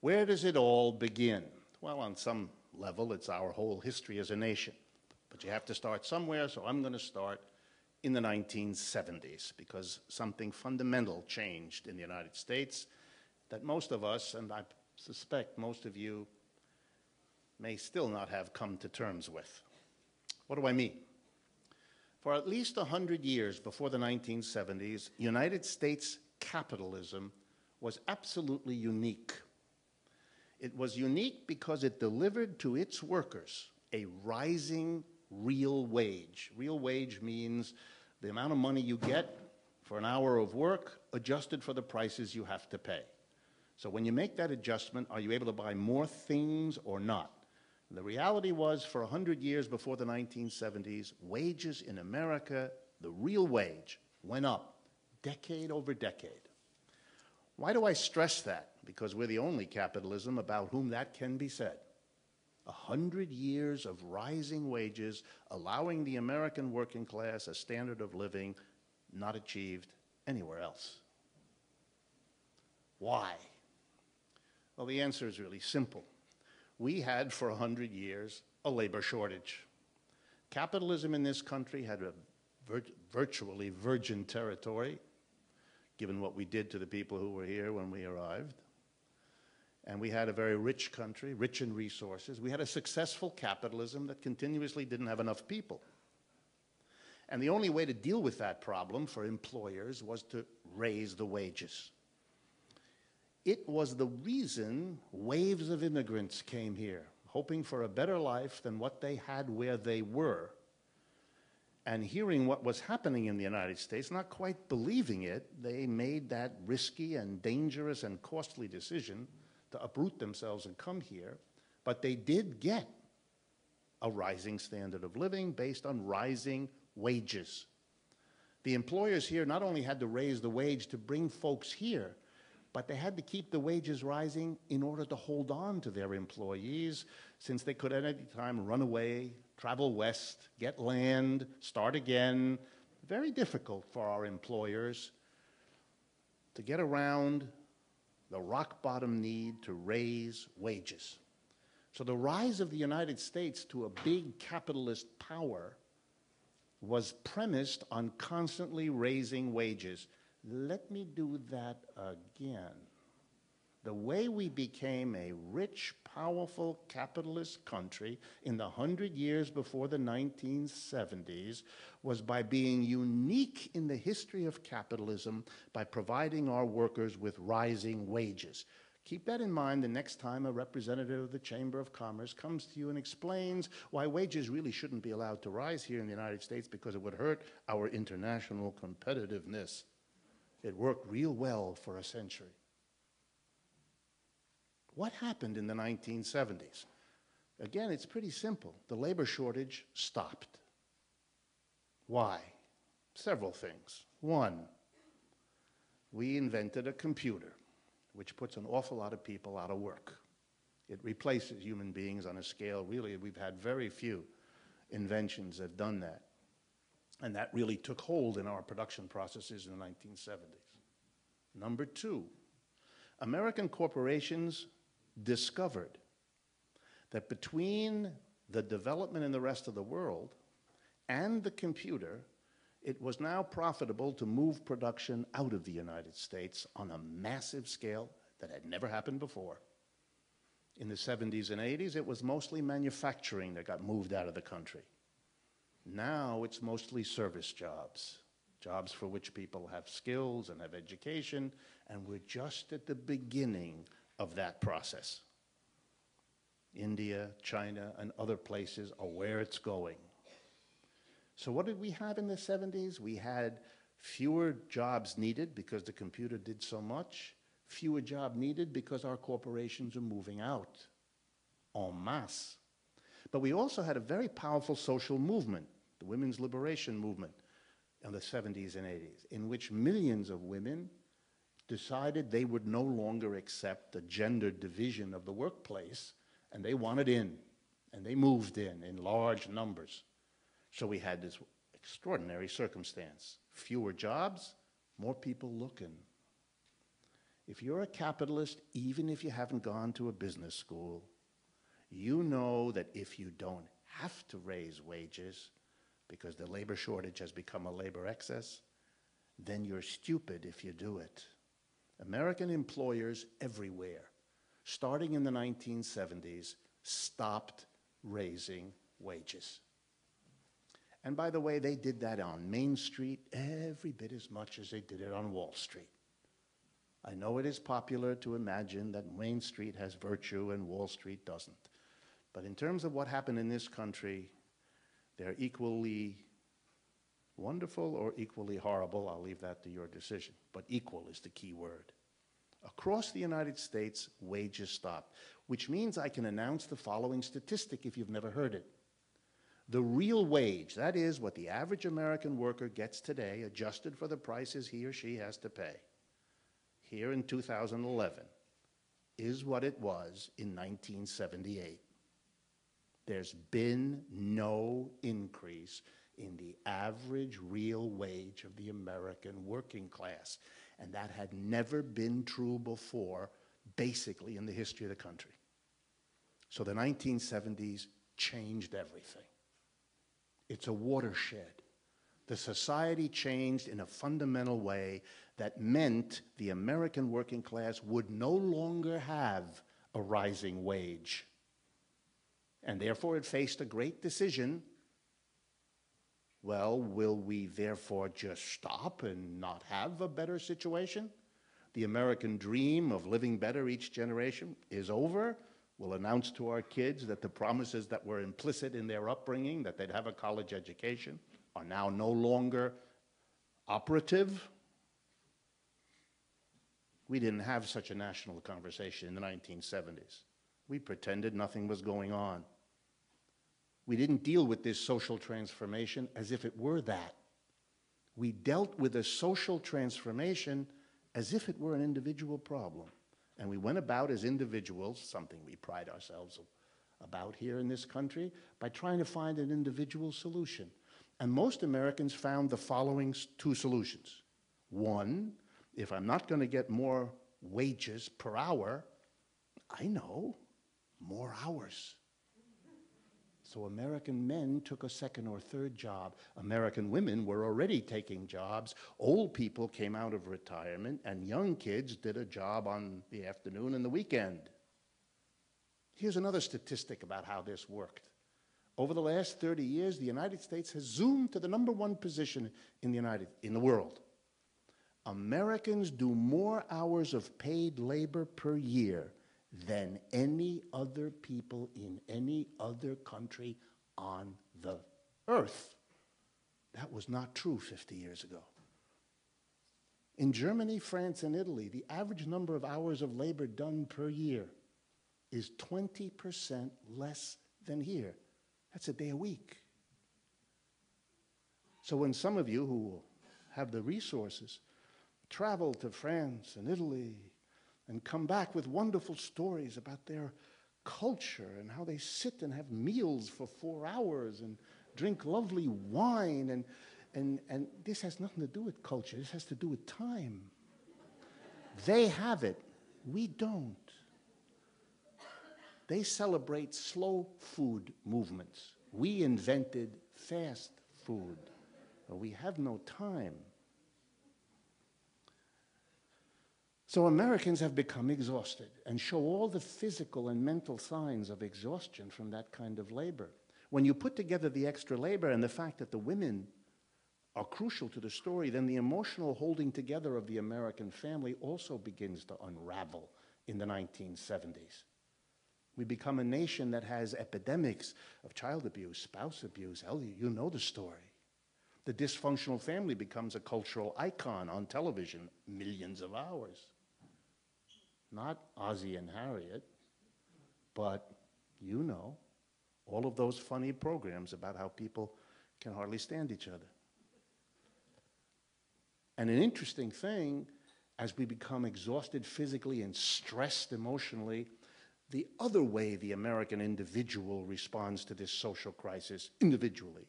Where does it all begin? Well, on some level, it's our whole history as a nation. But you have to start somewhere, so I'm going to start in the 1970s, because something fundamental changed in the United States that most of us, and I suspect most of you, may still not have come to terms with. What do I mean? For at least 100 years before the 1970s, United States capitalism was absolutely unique. It was unique because it delivered to its workers a rising real wage. Real wage means the amount of money you get for an hour of work adjusted for the prices you have to pay. So when you make that adjustment, are you able to buy more things or not? The reality was, for 100 years before the 1970s, wages in America, the real wage, went up decade over decade. Why do I stress that? Because we're the only capitalism about whom that can be said. 100 years of rising wages, allowing the American working class a standard of living not achieved anywhere else. Why? Well, the answer is really simple. We had, for 100 years, a labor shortage. Capitalism in this country had a virtually virgin territory, given what we did to the people who were here when we arrived. And we had a very rich country, rich in resources. We had a successful capitalism that continuously didn't have enough people. And the only way to deal with that problem for employers was to raise the wages. It was the reason waves of immigrants came here, hoping for a better life than what they had where they were. And hearing what was happening in the United States, not quite believing it, they made that risky and dangerous and costly decision to uproot themselves and come here. But they did get a rising standard of living based on rising wages. The employers here not only had to raise the wage to bring folks here, but they had to keep the wages rising in order to hold on to their employees, since they could at any time run away, travel west, get land, start again. Very difficult for our employers to get around the rock bottom need to raise wages. So the rise of the United States to a big capitalist power was premised on constantly raising wages. Let me do that again. The way we became a rich, powerful capitalist country in the 100 years before the 1970s was by being unique in the history of capitalism by providing our workers with rising wages. Keep that in mind the next time a representative of the Chamber of Commerce comes to you and explains why wages really shouldn't be allowed to rise here in the United States because it would hurt our international competitiveness. It worked real well for a century. What happened in the 1970s? Again, it's pretty simple. The labor shortage stopped. Why? Several things. One, we invented a computer, which puts an awful lot of people out of work. It replaces human beings on a scale, really, we've had very few inventions that have done that. And that really took hold in our production processes in the 1970s. Number two, American corporations discovered that between the development in the rest of the world and the computer, it was now profitable to move production out of the United States on a massive scale that had never happened before. In the 70s and 80s, it was mostly manufacturing that got moved out of the country. Now it's mostly service jobs, jobs for which people have skills and have education, and we're just at the beginning of that process. India, China, and other places are where it's going. So what did we have in the 70s? We had fewer jobs needed because the computer did so much, fewer jobs needed because our corporations are moving out en masse. But we also had a very powerful social movement, the women's liberation movement in the 70s and 80s, in which millions of women decided they would no longer accept the gender division of the workplace, and they wanted in, and they moved in large numbers. So we had this extraordinary circumstance. Fewer jobs, more people looking. If you're a capitalist, even if you haven't gone to a business school, you know that if you don't have to raise wages because the labor shortage has become a labor excess, then you're stupid if you do it. American employers everywhere, starting in the 1970s, stopped raising wages. And by the way, they did that on Main Street every bit as much as they did it on Wall Street. I know it is popular to imagine that Main Street has virtue and Wall Street doesn't. But in terms of what happened in this country, they're equally wonderful or equally horrible. I'll leave that to your decision. But equal is the key word. Across the United States, wages stopped, which means I can announce the following statistic if you've never heard it. The real wage, that is what the average American worker gets today, adjusted for the prices he or she has to pay, here in 2011, is what it was in 1978. There's been no increase in the average real wage of the American working class. And that had never been true before, basically, in the history of the country. So the 1970s changed everything. It's a watershed. The society changed in a fundamental way that meant the American working class would no longer have a rising wage. And therefore it faced a great decision. Well, will we therefore just stop and not have a better situation? The American dream of living better each generation is over. We'll announce to our kids that the promises that were implicit in their upbringing, that they'd have a college education, are now no longer operative. We didn't have such a national conversation in the 1970s. We pretended nothing was going on. We didn't deal with this social transformation as if it were that. We dealt with a social transformation as if it were an individual problem. And we went about as individuals, something we pride ourselves about here in this country, by trying to find an individual solution. And most Americans found the following two solutions. One, if I'm not going to get more wages per hour, I know, more hours. So American men took a second or third job. American women were already taking jobs. Old people came out of retirement, and young kids did a job on the afternoon and the weekend. Here's another statistic about how this worked. Over the last 30 years, the United States has zoomed to the #1 position in the world. Americans do more hours of paid labor per year than any other people in any other country on the earth. That was not true 50 years ago. In Germany, France, and Italy, the average number of hours of labor done per year is 20% less than here. That's a day a week. So when some of you who have the resources travel to France and Italy and come back with wonderful stories about their culture and how they sit and have meals for 4 hours and drink lovely wine. And this has nothing to do with culture. This has to do with time. They have it. We don't. They celebrate slow food movements. We invented fast food. But we have no time. So Americans have become exhausted and show all the physical and mental signs of exhaustion from that kind of labor. When you put together the extra labor and the fact that the women are crucial to the story, then the emotional holding together of the American family also begins to unravel in the 1970s. We become a nation that has epidemics of child abuse, spouse abuse. Hell, you know the story. The dysfunctional family becomes a cultural icon on television, millions of hours. Not Ozzie and Harriet, but you know, all of those funny programs about how people can hardly stand each other. And an interesting thing, as we become exhausted physically and stressed emotionally, the other way the American individual responds to this social crisis individually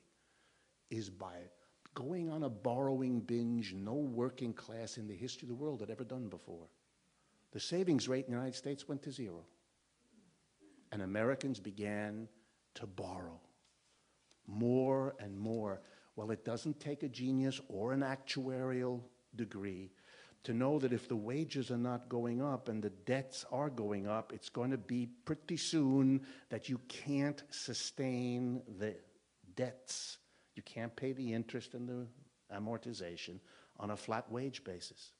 is by going on a borrowing binge no working class in the history of the world had ever done before. the savings rate in the United States went to zero. And Americans began to borrow more and more. Well, it doesn't take a genius or an actuarial degree to know that if the wages are not going up and the debts are going up, it's going to be pretty soon that you can't sustain the debts. You can't pay the interest and the amortization on a flat wage basis.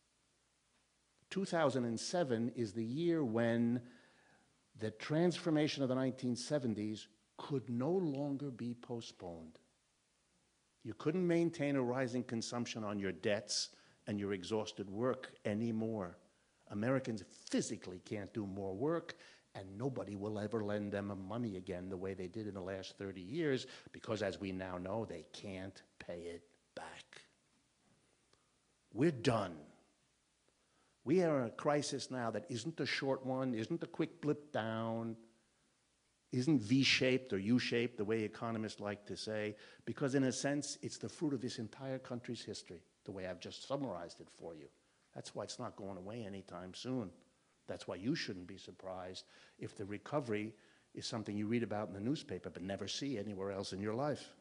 2007 is the year when the transformation of the 1970s could no longer be postponed. You couldn't maintain a rising consumption on your debts and your exhausted work anymore. Americans physically can't do more work, and nobody will ever lend them money again the way they did in the last 30 years, because as we now know, they can't pay it back. We're done. We are in a crisis now that isn't a short one, isn't a quick blip down, isn't V-shaped or U-shaped, the way economists like to say, because in a sense, it's the fruit of this entire country's history, the way I've just summarized it for you. That's why it's not going away anytime soon. That's why you shouldn't be surprised if the recovery is something you read about in the newspaper but never see anywhere else in your life.